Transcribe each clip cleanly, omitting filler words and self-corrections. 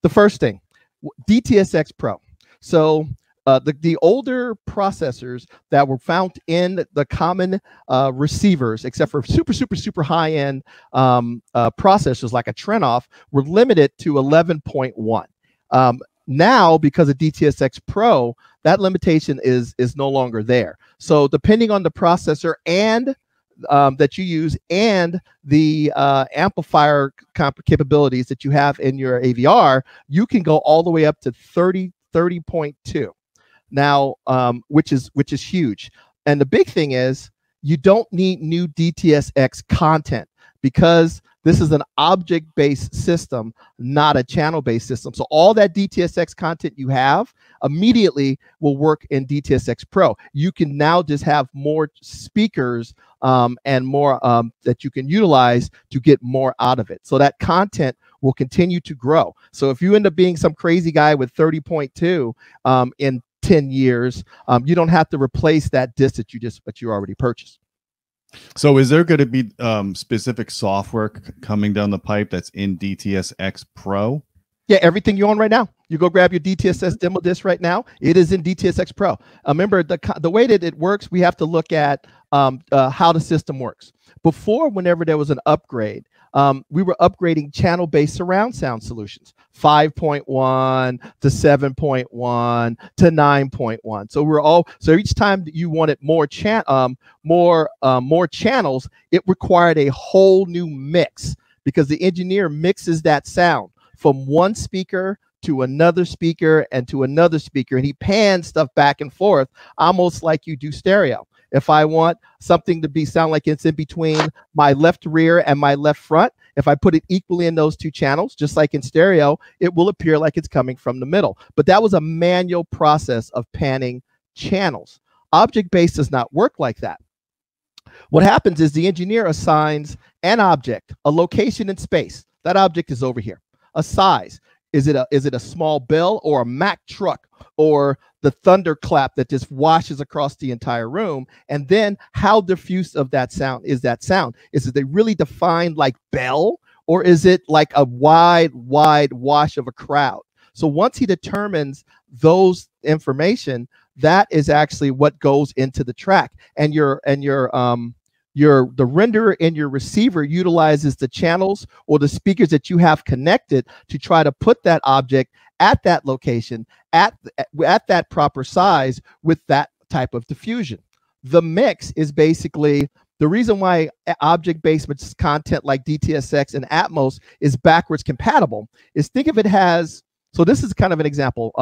The first thing, Dtsx Pro. So the older processors that were found in the common receivers, except for super high-end processors like a Trenoff, were limited to 11.1. Now, because of Dtsx Pro, that limitation is no longer there. So depending on the processor and that you use and the amplifier capabilities that you have in your AVR, you can go all the way up to 30.2. Now, which is huge. And the big thing is you don't need new DTSX content because this is an object-based system, not a channel-based system. So all that DTSX content you have immediately will work in Dtsx Pro. You can now just have more speakers and more that you can utilize to get more out of it. So that content will continue to grow. So if you end up being some crazy guy with 30.2 in 10 years, you don't have to replace that disc that you already purchased. So is there going to be specific software coming down the pipe that's in Dtsx Pro? Yeah, everything you own right now. You go grab your DTSS demo disc right now. It is in Dtsx Pro. Remember, the way that it works, we have to look at how the system works. Before, whenever there was an upgrade, we were upgrading channel-based surround sound solutions, 5.1 to 7.1 to 9.1. So each time that you wanted more channels, it required a whole new mix because the engineer mixes that sound from one speaker to another speaker and to another speaker, and he pans stuff back and forth, almost like you do stereo. If I want something to sound like it's in between my left rear and my left front, if I put it equally in those two channels, just like in stereo, it will appear like it's coming from the middle. But that was a manual process of panning channels. Object-based does not work like that. What happens is the engineer assigns an object, a location in space. That object is over here. A size. Is it a small bell or a Mack truck or the thunderclap that just washes across the entire room? And then how diffuse of that sound is that sound? Is it a really defined like bell, or is it like a wide wash of a crowd? So once he determines those information, that is actually what goes into the track. And the renderer in your receiver utilizes the channels or the speakers that you have connected to try to put that object at that location, at that proper size with that type of diffusion. The mix is basically the reason why object-based content like DTSX and Atmos is backwards compatible is think of it as, so this is kind of an example.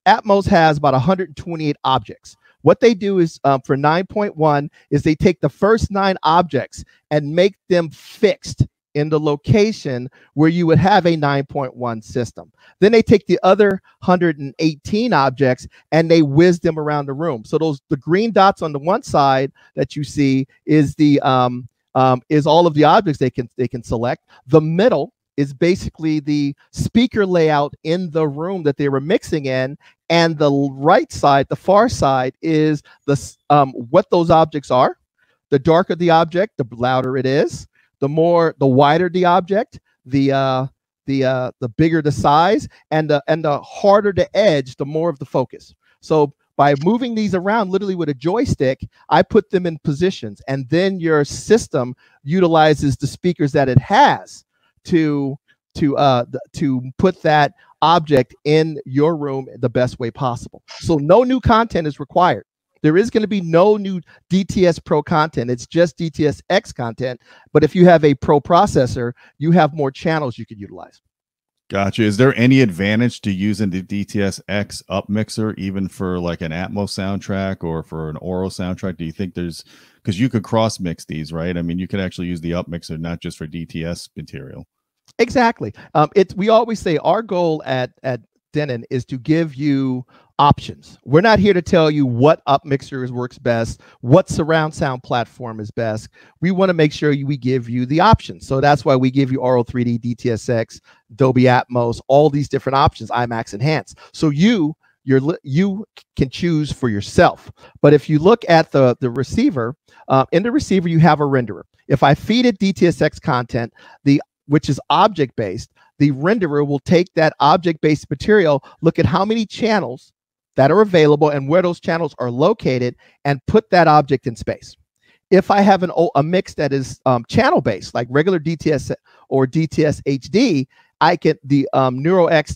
Atmos has about 128 objects. What they do is for 9.1 is they take the first 9 objects and make them fixed in the location where you would have a 9.1 system. Then they take the other 118 objects and they whiz them around the room. So the green dots on the one side that you see is is all of the objects they can select. The middle is basically the speaker layout in the room that they were mixing in, and the right side, the far side, is what those objects are. The darker the object, the louder it is. The wider the object, the bigger the size, and the harder the edge, the more of the focus. So by moving these around literally with a joystick, I put them in positions, and then your system utilizes the speakers that it has to put that object in your room the best way possible. So no new content is required. There is going to be no new DTS Pro content. It's just DTSX content. But if you have a Pro processor, you have more channels you could utilize. Gotcha. Is there any advantage to using the DTSX up mixer, even for like an Atmos soundtrack or for an Aural soundtrack? Do you think there's, because you could cross mix these, right? I mean, you could actually use the up mixer, not just for DTS material. Exactly. We always say our goal at Denon is to give you options. We're not here to tell you what up mixers works best, what surround sound platform is best. We want to make sure we give you the options. So that's why we give you Aural 3D, DTSX, Dolby Atmos, all these different options, IMAX Enhanced. So you can choose for yourself. But if you look at the receiver, in the receiver you have a renderer. If I feed it DTSX content, which is object-based, the renderer will take that object-based material, look at how many channels that are available and where those channels are located, and put that object in space. If I have a mix that is channel-based, like regular DTS or DTS HD, I can the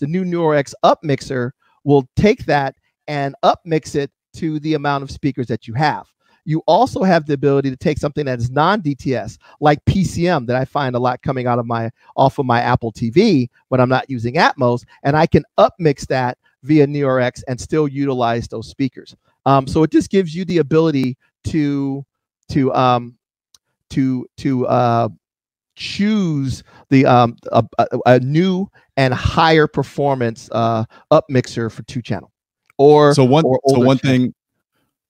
new Neuro X up mixer will take that and up mix it to the amount of speakers that you have. You also have the ability to take something that is non-DTS, like PCM, that I find a lot coming out of off of my Apple TV when I'm not using Atmos, and I can up mix that via Neuro X and still utilize those speakers. So it just gives you the ability to choose a new and higher performance up mixer for 2-channel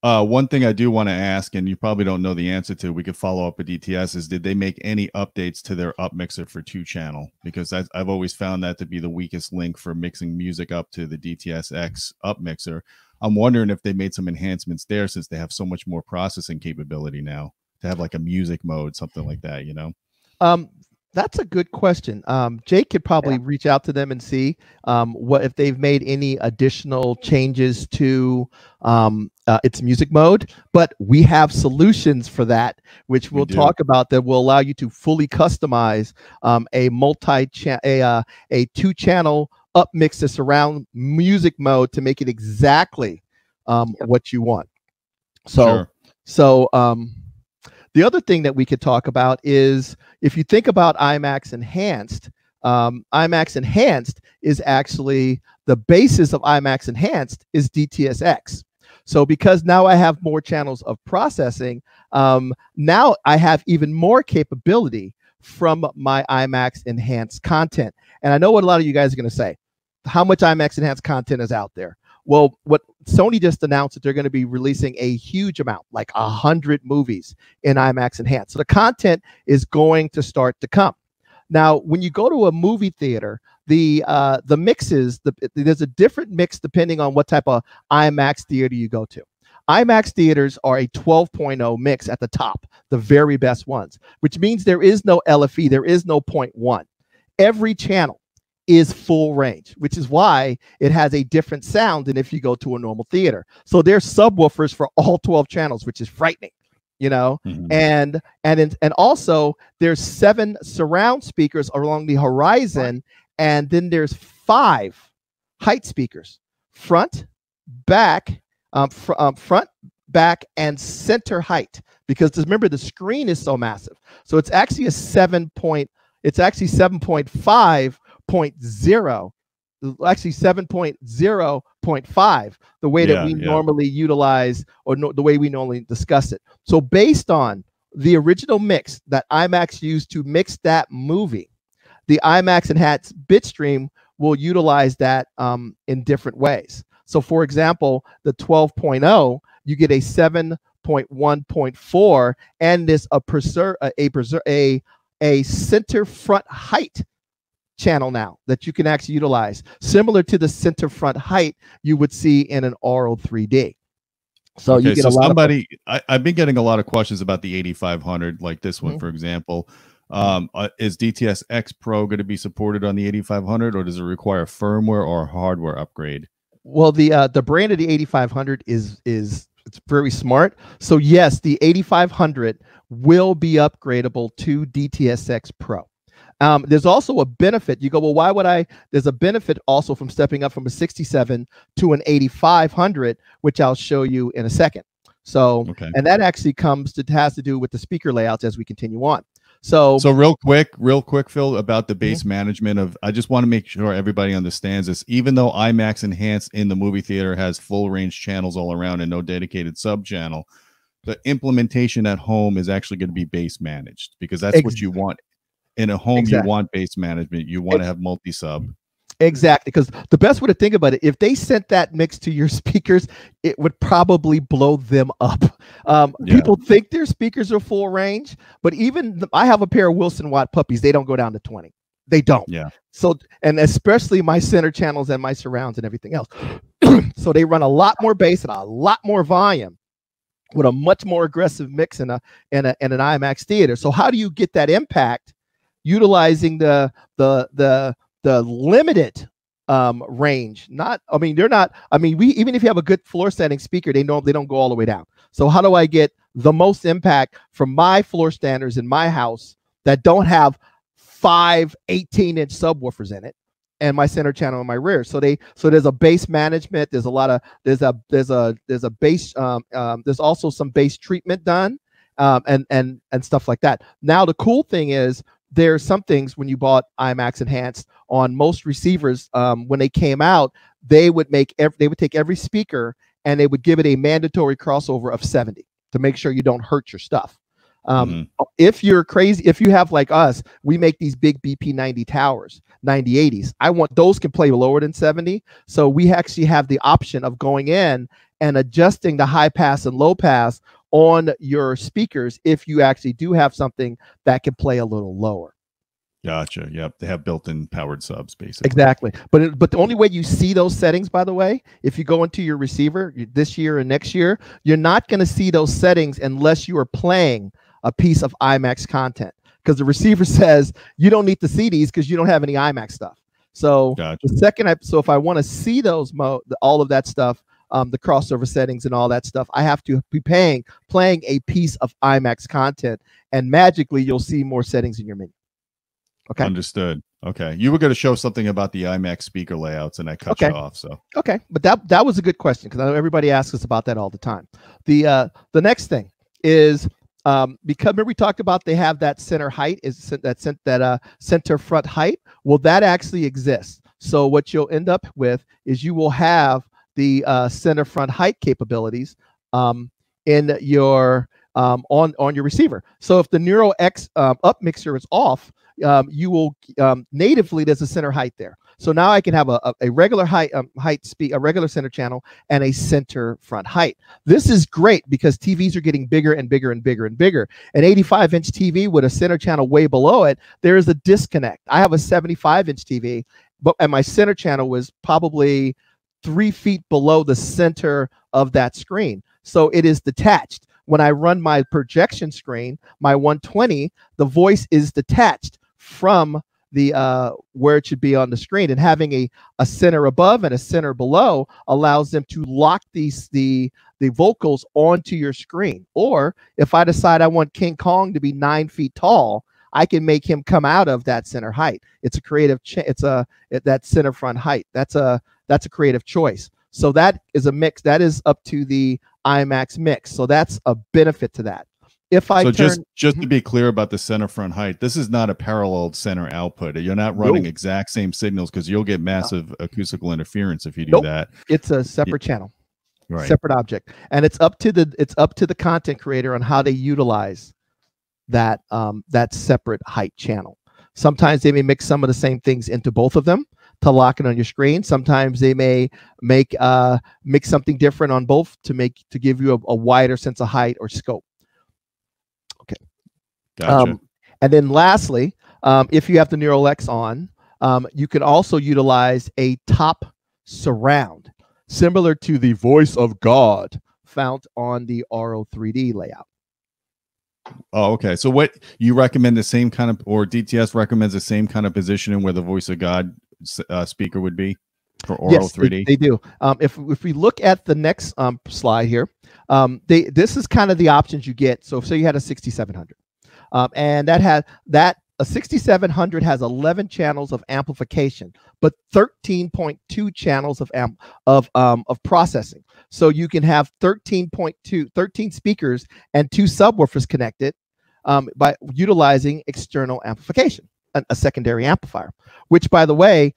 one thing I do want to ask, and you probably don't know the answer to, we could follow up with DTS, is did they make any updates to their up mixer for 2-channel? Because I've always found that to be the weakest link for mixing music up to the DTS up mixer. I'm wondering if they made some enhancements there, since they have so much more processing capability now, to have like a music mode, something like that, you know? That's a good question. Jake could probably reach out to them and see what if they've made any additional changes to its music mode. But we have solutions for that, which we'll talk about, that will allow you to fully customize a 2-channel up mix to surround music mode to make it exactly what you want. So the other thing that we could talk about is, if you think about IMAX Enhanced, IMAX Enhanced is actually, the basis of IMAX Enhanced is DTSX. So because now I have more channels of processing, now I have even more capability from my IMAX Enhanced content. And I know what a lot of you guys are going to say. How much IMAX Enhanced content is out there? Well, what Sony just announced, that they're going to be releasing a huge amount, like 100 movies in IMAX Enhanced. So the content is going to start to come. Now, when you go to a movie theater, the mixes, there's a different mix depending on what type of IMAX theater you go to. IMAX theaters are a 12.0 mix at the top, the very best ones, which means there is no LFE, there is no 0.1. Every channel is full range, which is why it has a different sound than if you go to a normal theater. So there's subwoofers for all 12 channels, which is frightening, you know. And also there's 7 surround speakers along the horizon, and then there's 5 height speakers: front, back, front, back, and center height. Because remember, the screen is so massive, so it's actually a 7.5.0, actually 7.0.5, the way that we normally utilize, or the way we normally discuss it. So based on the original mix that IMAX used to mix that movie, the IMAX Enhanced bitstream will utilize that in different ways. So for example, the 12.0, you get a 7.1.4, and this a center front height channel now that you can actually utilize, similar to the center front height you would see in an Auro 3D. So you get a lot I've been getting a lot of questions about the 8500, like this one, for example. Is DTSx Pro going to be supported on the 8500, or does it require firmware or hardware upgrade? Well, the brand of the 8500 is it's very smart. So yes, the 8500 will be upgradable to DTSx Pro. There's also a benefit. You go, well, why would I? There's a benefit also from stepping up from a 67 to an 8500, which I'll show you in a second. So, and that actually has to do with the speaker layouts as we continue on. So real quick, Phil, about the bass management of, I just want to make sure everybody understands this. Even though IMAX Enhanced in the movie theater has full range channels all around and no dedicated sub channel, the implementation at home is actually going to be bass managed, because that's what you want. In a home, you want bass management. You want to have multi-sub. Exactly, because the best way to think about it, if they sent that mix to your speakers, it would probably blow them up. People think their speakers are full range, but even I have a pair of Wilson Watt puppies. They don't go down to 20. They don't. Yeah. So, and especially my center channels and my surrounds and everything else. So they run a lot more bass and a lot more volume with a much more aggressive mix in an IMAX theater. So how do you get that impact? Utilizing the the limited range. Not, I mean, they're not, I mean, we, even if you have a good floor standing speaker, they don't go all the way down. So how do I get the most impact from my floor standers in my house that don't have 5 18-inch subwoofers in it, and my center channel in my rear? So there's a bass management, there's a lot of, there's a bass, there's also some bass treatment done, and stuff like that. Now the cool thing is, there's some things when you bought IMAX Enhanced on most receivers, when they came out, they would take every speaker and they would give it a mandatory crossover of 70 to make sure you don't hurt your stuff. If you're crazy, if you have like us, we make these big BP90 towers, 9080s. I want those can play lower than 70. So we actually have the option of going in and adjusting the high pass and low pass on your speakers if you actually do have something that can play a little lower. Gotcha. Yep. They have built-in powered subs, basically. Exactly. But the only way you see those settings, by the way, if you go into your receiver this year or next year, you're not going to see those settings unless you are playing a piece of IMAX content, because the receiver says you don't need to see these because you don't have any IMAX stuff. So gotcha. the second so if I want to see those all of that stuff, the crossover settings and all that stuff, I have to be playing a piece of IMAX content, and magically you'll see more settings in your menu. Okay. Understood. Okay. You were going to show something about the IMAX speaker layouts, and I cut you off. So okay, but that was a good question, because I know everybody asks us about that all the time. The next thing is, because remember we talked about they have that center height, center front height. Well, that actually exists. So what you'll end up with is you will have the center front height capabilities in your on your receiver. So if the Neural X up mixer is off, you will natively, there's a center height there. So now I can have a regular a regular center channel and a center front height. This is great because TVs are getting bigger and bigger and bigger and bigger. An 85-inch TV with a center channel way below it, there is a disconnect. I have a 75-inch TV, and my center channel was probably 3 feet below the center of that screen. So it is detached. When I run my projection screen, my 120, the voice is detached from the where it should be on the screen, and having a center above and a center below allows them to lock the vocals onto your screen. Or if I decide I want King Kong to be 9 feet tall, I can make him come out of that center height. It's a creative that center front height. That's a creative choice. So that is a mix. That is up to the IMAX mix. So that's a benefit to that. If I just to be clear about the center front height, this is not a paralleled center output. You're not running exact same signals, because you'll get massive acoustical interference if you do that. It's a separate channel, right? Separate object, and it's up to the content creator on how they utilize that that separate height channel. Sometimes they may mix some of the same things into both of them to lock it on your screen. Sometimes they may make mix something different on both to give you a wider sense of height or scope. Okay. Gotcha. And then lastly, if you have the Neural X on, you can also utilize a top surround, similar to the Voice of God found on the RO3D layout. Oh, okay. So what you recommend, the same kind of, or DTS recommends the same kind of positioning where the Voice of God speaker would be for Oro 3D? They do. If we look at the next slide here, this is kind of the options you get. So say you had a 6700, and a 6700 has 11 channels of amplification, but 13.2 channels of processing. So you can have 13 speakers and 2 subwoofers connected by utilizing external amplification, a secondary amplifier. Which, by the way,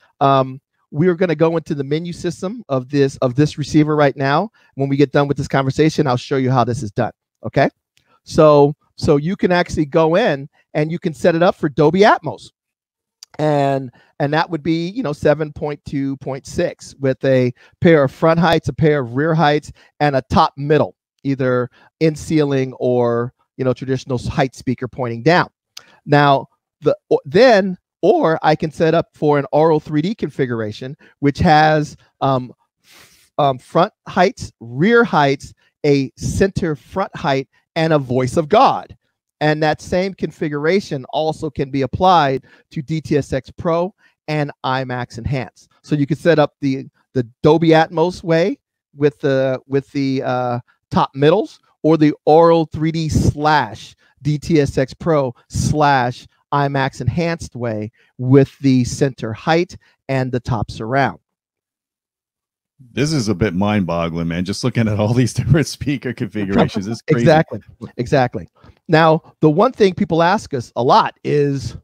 we are going to go into the menu system of this receiver right now. When we get done with this conversation, I'll show you how this is done. Okay, so you can actually go in and you can set it up for Dolby Atmos, and that would be 7.2.6 with a pair of front heights, a pair of rear heights, and a top middle, either in ceiling or traditional height speaker pointing down. Now or I can set up for an RO3D configuration, which has front heights, rear heights, a center front height, and a Voice of God. And that same configuration also can be applied to Dtsx Pro and IMAX Enhanced. So you could set up the Dolby Atmos way with the top middles, or the Aural 3D / Dtsx Pro / IMAX Enhanced way with the center height and the top surround. This is a bit mind-boggling, man. Just looking at all these different speaker configurations is crazy. Exactly. Now, the one thing people ask us a lot is,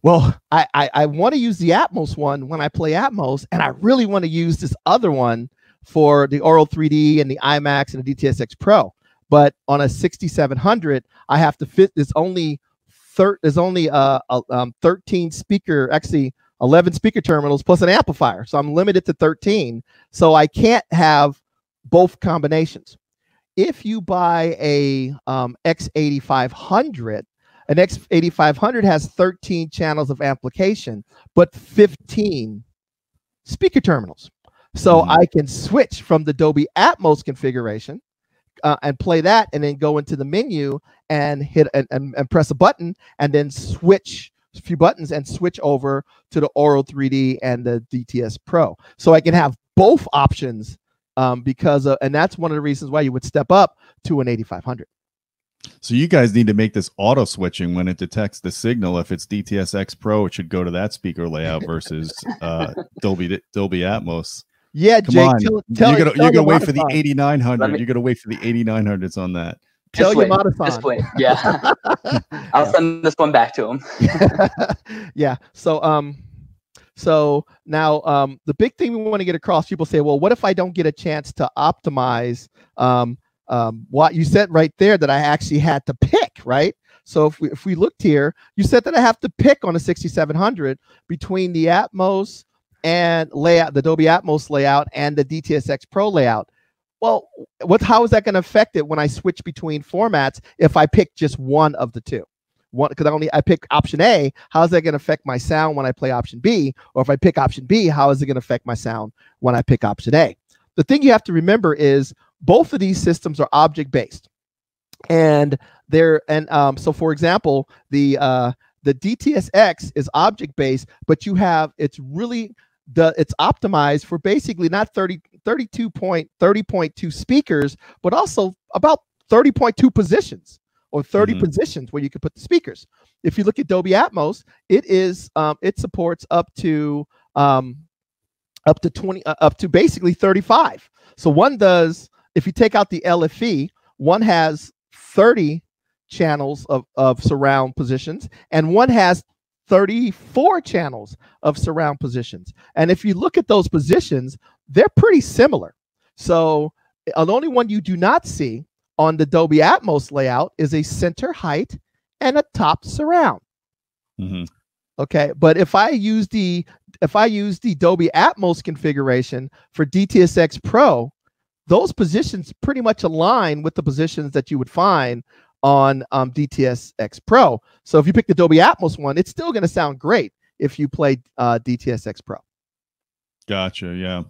well, I want to use the Atmos one when I play Atmos, and I really want to use this other one for the Aural 3D and the IMAX and the Dtsx Pro. But on a 6700, I have to fit. There's only 13 speaker, actually 11 speaker terminals plus an amplifier. So I'm limited to 13. So I can't have both combinations. If you buy a X8500, an X8500 has 13 channels of amplification, but 15 speaker terminals. So I can switch from the Dolby Atmos configuration and play that, and then go into the menu and hit and press a button, and then switch a few buttons and switch over to the Aural 3D and the DTS Pro. So I can have both options and that's one of the reasons why you would step up to an 8500. So you guys need to make this auto switching when it detects the signal. If it's DTSX Pro, it should go to that speaker layout versus Dolby Atmos. Yeah, Jake, you're gonna wait for the 8900. You're gonna wait for the 8900s on that. Tell your Just wait. Yeah. I'll send this one back to him. Yeah. So now the big thing we want to get across, people say, well, what if I don't get a chance to optimize what you said right there that I actually had to pick, right? So if we looked here, you said that I have to pick on a 6700 between the Atmos and layout, the Dolby Atmos layout and the DTSX Pro layout. Well, how is that going to affect it when I switch between formats if I pick just one of the two? Because I pick option A, how is that going to affect my sound when I play option B? Or if I pick option B, how is it going to affect my sound when I pick option A? The thing you have to remember is both of these systems are object-based. And so for example, the DTSX is object-based, but it's optimized for basically not 30.2 speakers, but also about 30.2 positions, or 30 positions where you can put the speakers. If you look at Dolby Atmos, it supports up to basically 35. So one does, if you take out the LFE, one has 30 channels of surround positions, and one has 34 channels of surround positions. And if you look at those positions, they're pretty similar. So the only one you do not see on the Dolby Atmos layout is a center height and a top surround. Okay, but if I use the Dolby Atmos configuration for DTSX Pro, those positions pretty much align with the positions that you would find on DTSX Pro. So if you pick the Dolby Atmos one, it's still going to sound great if you play DTSX Pro. Gotcha. Yeah.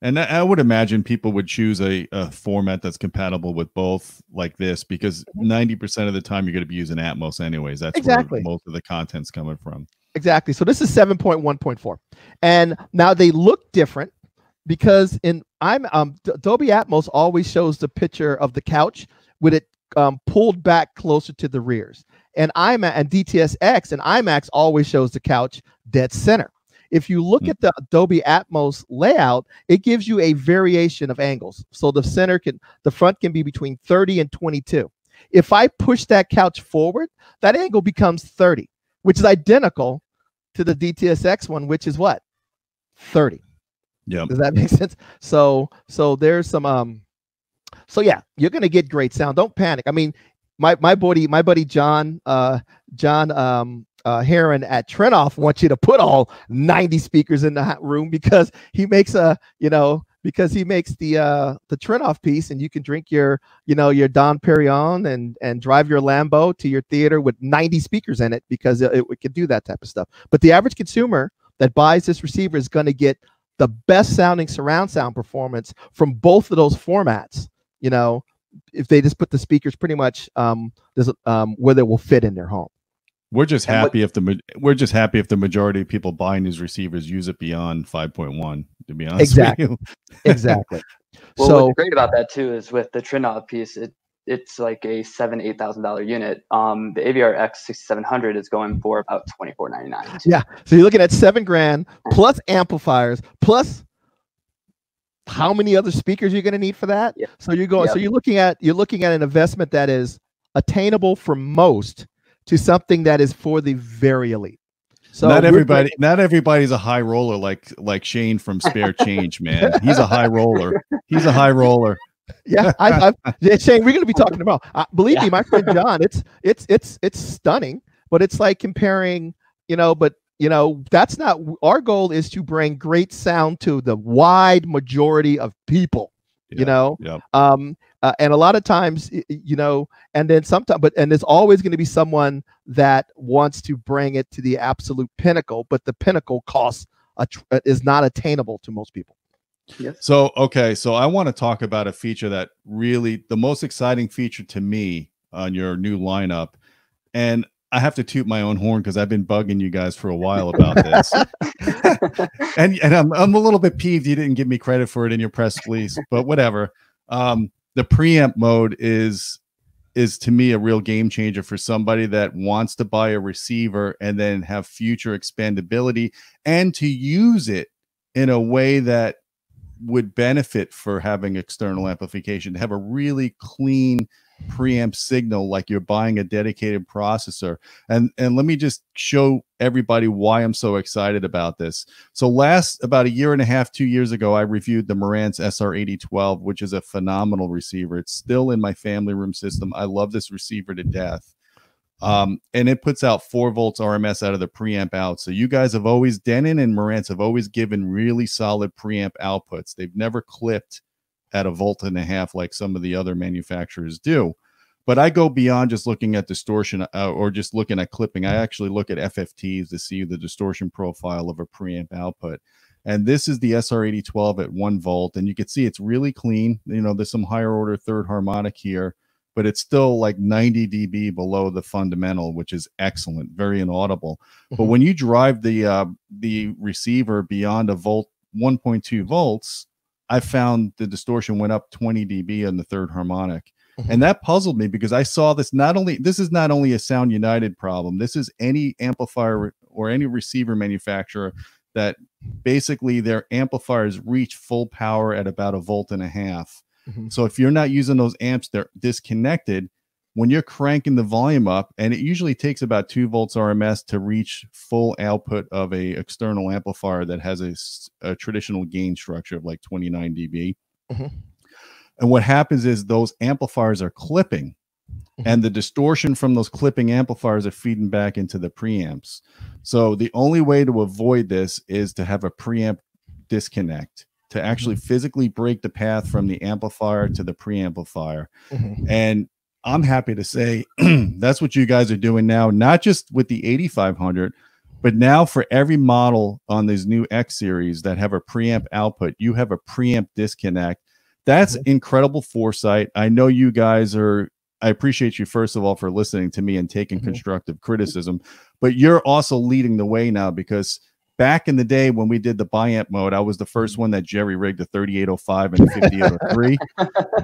And I would imagine people would choose a format that's compatible with both, like this, because 90% of the time you're going to be using Atmos anyways. That's where most of the content's coming from. Exactly. So this is 7.1.4. And now they look different because Dolby Atmos always shows the picture of the couch with it pulled back closer to the rears. And IMAX and DTSX and IMAX always shows the couch dead center. If you look at the Dolby Atmos layout, it gives you a variation of angles. So the front can be between 30 and 22. If I push that couch forward, that angle becomes 30, which is identical to the DTSX one, which is what? 30. Yeah. Does that make sense? So there's some so yeah, you're gonna get great sound. Don't panic. I mean, my buddy John Heron at Trenoff wants you to put all 90 speakers in the room because he makes the Trenoff piece, and you can drink your Dom Perignon and drive your Lambo to your theater with 90 speakers in it, because it can do that type of stuff. But the average consumer that buys this receiver is going to get the best sounding surround sound performance from both of those formats, if they just put the speakers pretty much where they will fit in their home. We're just happy if the majority of people buying these receivers use it beyond 5.1. To be honest with you. Exactly. Well, So what's great about that too is with the Trinov piece, it's like a $8,000 unit. The AVR X6700 is going for about $24.99. yeah, so you're looking at $7,000 plus amplifiers plus how many other speakers you're going to need for that. Yep. So you're going. Yep. So you're looking at an investment that is attainable for most to something that is for the very elite. So not everybody's a high roller like Shane from Spare Change, man. He's a high roller. He's a high roller. Yeah, Shane, we're going to be talking about. Believe me, my friend John, it's stunning, but it's like comparing, but that's not our goal. Is to bring great sound to the wide majority of people. Yeah. And a lot of times, and then sometimes, and there's always going to be someone that wants to bring it to the absolute pinnacle, but the pinnacle cost is not attainable to most people. Yes. So I want to talk about a feature that really the most exciting feature to me on your new lineup, and I have to toot my own horn because I've been bugging you guys for a while about this, and I'm a little bit peeved you didn't give me credit for it in your press release, but whatever. The preamp mode is to me a real game changer for somebody that wants to buy a receiver and then have future expandability and to use it in a way that would benefit for having external amplification, to have a really clean preamp signal like you're buying a dedicated processor. And let me just show everybody why I'm so excited about this. So about a year and a half, 2 years ago, I reviewed the Marantz SR8012, which is a phenomenal receiver. It's still in my family room system. I love this receiver to death. And it puts out 4 volts RMS out of the preamp out. So you guys have always, Denon and Marantz have always given really solid preamp outputs. They've never clipped at 1.5 volts like some of the other manufacturers do. But I go beyond just looking at distortion or just looking at clipping. I actually look at FFTs to see the distortion profile of a preamp output. And this is the SR8012 at 1 volt. And you can see it's really clean. There's some higher order third harmonic here, but it's still like 90 dB below the fundamental, which is excellent, very inaudible. But when you drive the receiver beyond 1.2 volts, I found the distortion went up 20 dB on the third harmonic. And that puzzled me because I saw this this is not only a Sound United problem. This is any amplifier or any receiver manufacturer that basically their amplifiers reach full power at about 1.5 volts. So if you're not using those amps, they're disconnected. When you're cranking the volume up, and it usually takes about 2 volts RMS to reach full output of a external amplifier that has a traditional gain structure of like 29 dB. And what happens is those amplifiers are clipping, and the distortion from those clipping amplifiers are feeding back into the preamps. So the only way to avoid this is to have a preamp disconnect, to actually physically break the path from the amplifier to the preamplifier. And I'm happy to say that's what you guys are doing now, not just with the 8500, but now for every model on these new X series that have a preamp output, you have a preamp disconnect. That's incredible foresight. I know you guys I appreciate you, first of all, for listening to me and taking constructive criticism, but you're also leading the way now, because back in the day when we did the Preamp mode, I was the first one that jerry rigged a 3805 and a 5803.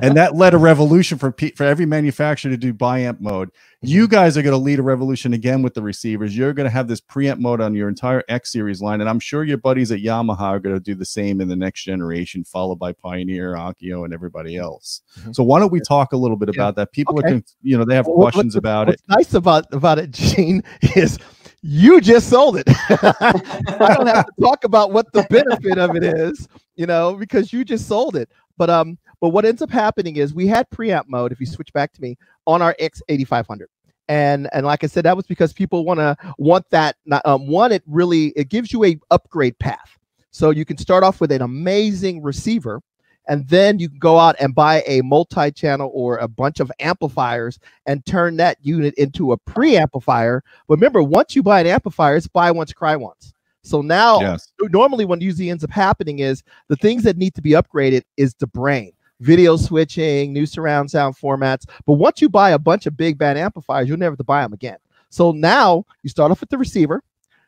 And that led a revolution for every manufacturer to do Preamp mode. You guys are going to lead a revolution again with the receivers. You're going to have this preamp mode on your entire X series line. And I'm sure your buddies at Yamaha are going to do the same in the next generation, followed by Pioneer, Akio, and everybody else. So why don't we talk a little bit about that? People are, they have questions about it. What's nice about it, Gene, is you just sold it. I don't have to talk about what the benefit of it is, because you just sold it. But what ends up happening is we had preamp mode, if you switch back to me, on our X8500. And like I said, that was because people want that. It gives you a upgrade path. So you can start off with an amazing receiver, and then you can go out and buy a multi-channel or a bunch of amplifiers and turn that unit into a preamplifier. But remember, once you buy an amplifier, it's buy once, cry once. So now, normally what usually ends up happening is the things that need to be upgraded is the brain. Video switching, new surround sound formats. But once you buy a bunch of big bad amplifiers, you'll never have to buy them again. So now you start off with the receiver,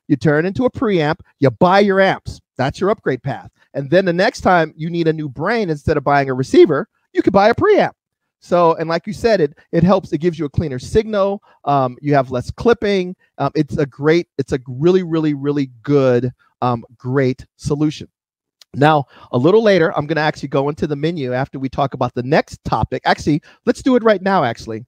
you turn into a preamp, you buy your amps. That's your upgrade path. And then the next time you need a new brain, instead of buying a receiver, you could buy a preamp. So, and like you said, it helps, it gives you a cleaner signal. You have less clipping. It's a really, really, really good, great solution. Now, a little later, I'm going to actually go into the menu after we talk about the next topic. Actually, let's do it right now, actually,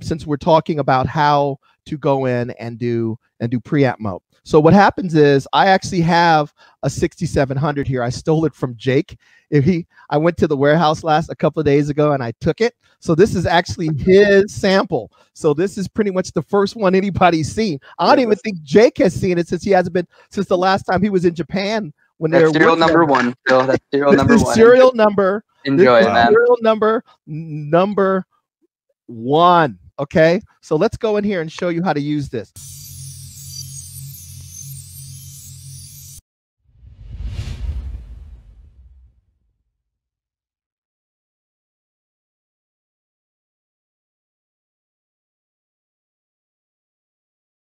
since we're talking about how to go in and do preamp mode. So what happens is I actually have a 6700 here. I stole it from Jake. I went to the warehouse a couple of days ago and I took it. So this is actually his sample. So this is pretty much the first one anybody's seen. I don't even think Jake has seen it since since the last time he was in Japan. When that's serial number one, Phil. That's serial number one. Serial number. Enjoy it, man. Serial number one. Okay. So let's go in here and show you how to use this.